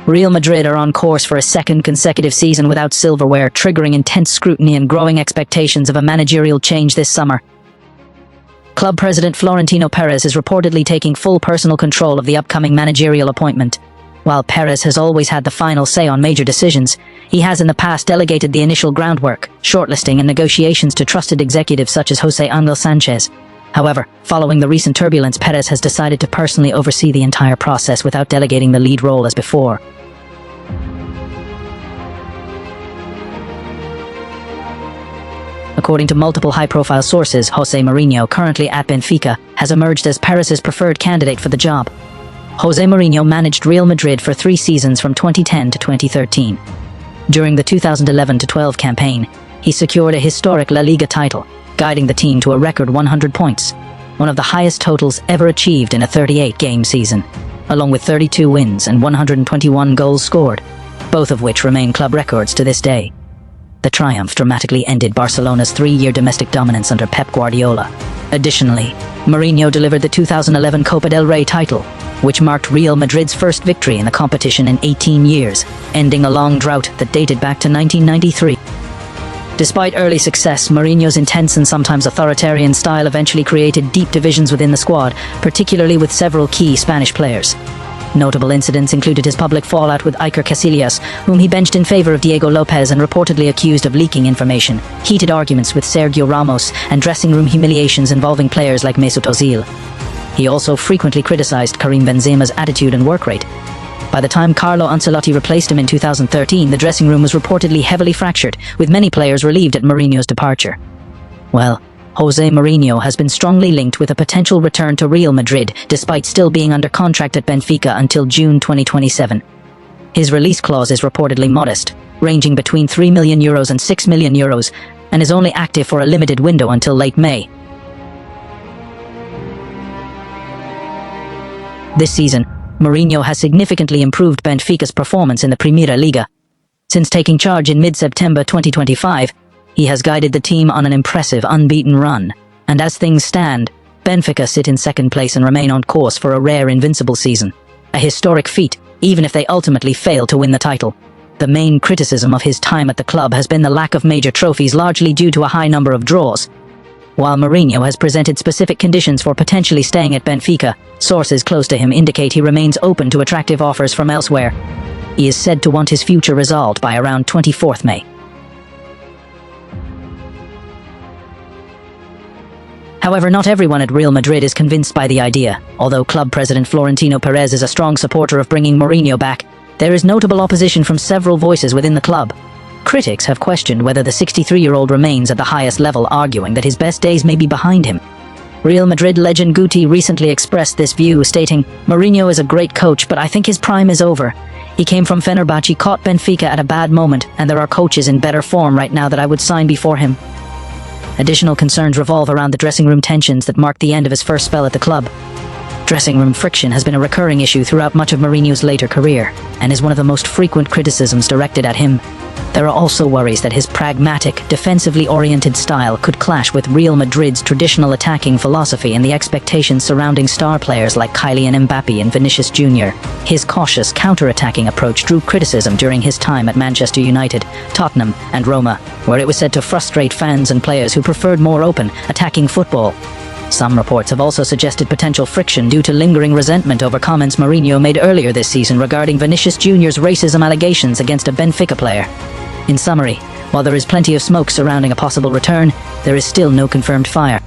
Real Madrid are on course for a second consecutive season without silverware, triggering intense scrutiny and growing expectations of a managerial change this summer. Club president Florentino Pérez is reportedly taking full personal control of the upcoming managerial appointment. While Pérez has always had the final say on major decisions, he has in the past delegated the initial groundwork, shortlisting and negotiations to trusted executives such as José Ángel Sánchez. However, following the recent turbulence, Pérez has decided to personally oversee the entire process without delegating the lead role as before. According to multiple high-profile sources, José Mourinho, currently at Benfica, has emerged as Pérez's preferred candidate for the job. José Mourinho managed Real Madrid for 3 seasons from 2010 to 2013. During the 2011-12 campaign, he secured a historic La Liga title, guiding the team to a record 100 points, one of the highest totals ever achieved in a 38-game season, along with 32 wins and 121 goals scored, both of which remain club records to this day. The triumph dramatically ended Barcelona's 3-year domestic dominance under Pep Guardiola. Additionally, Mourinho delivered the 2011 Copa del Rey title, which marked Real Madrid's first victory in the competition in 18 years, ending a long drought that dated back to 1993. Despite early success, Mourinho's intense and sometimes authoritarian style eventually created deep divisions within the squad, particularly with several key Spanish players. Notable incidents included his public fallout with Iker Casillas, whom he benched in favor of Diego Lopez and reportedly accused of leaking information, heated arguments with Sergio Ramos, and dressing room humiliations involving players like Mesut Özil. He also frequently criticized Karim Benzema's attitude and work rate. By the time Carlo Ancelotti replaced him in 2013, the dressing room was reportedly heavily fractured, with many players relieved at Mourinho's departure. Well, José Mourinho has been strongly linked with a potential return to Real Madrid, despite still being under contract at Benfica until June 2027. His release clause is reportedly modest, ranging between €3 million and €6 million, and is only active for a limited window until late May. This season, Mourinho has significantly improved Benfica's performance in the Primera Liga. Since taking charge in mid-September 2025, he has guided the team on an impressive unbeaten run, and as things stand, Benfica sit in second place and remain on course for a rare invincible season. A historic feat, even if they ultimately fail to win the title. The main criticism of his time at the club has been the lack of major trophies, largely due to a high number of draws. While Mourinho has presented specific conditions for potentially staying at Benfica, sources close to him indicate he remains open to attractive offers from elsewhere. He is said to want his future resolved by around 24th May. However, not everyone at Real Madrid is convinced by the idea. Although club president Florentino Pérez is a strong supporter of bringing Mourinho back, there is notable opposition from several voices within the club. Critics have questioned whether the 63-year-old remains at the highest level, arguing that his best days may be behind him. Real Madrid legend Guti recently expressed this view, stating, "Mourinho is a great coach, but I think his prime is over. He came from Fenerbahce, caught Benfica at a bad moment, and there are coaches in better form right now that I would sign before him." Additional concerns revolve around the dressing room tensions that marked the end of his first spell at the club. Dressing room friction has been a recurring issue throughout much of Mourinho's later career, and is one of the most frequent criticisms directed at him. There are also worries that his pragmatic, defensively oriented style could clash with Real Madrid's traditional attacking philosophy and the expectations surrounding star players like Kylian Mbappé and Vinícius Jr. His cautious, counter-attacking approach drew criticism during his time at Manchester United, Tottenham, and Roma, where it was said to frustrate fans and players who preferred more open, attacking football. Some reports have also suggested potential friction due to lingering resentment over comments Mourinho made earlier this season regarding Vinícius Jr.'s racism allegations against a Benfica player. In summary, while there is plenty of smoke surrounding a possible return, there is still no confirmed fire.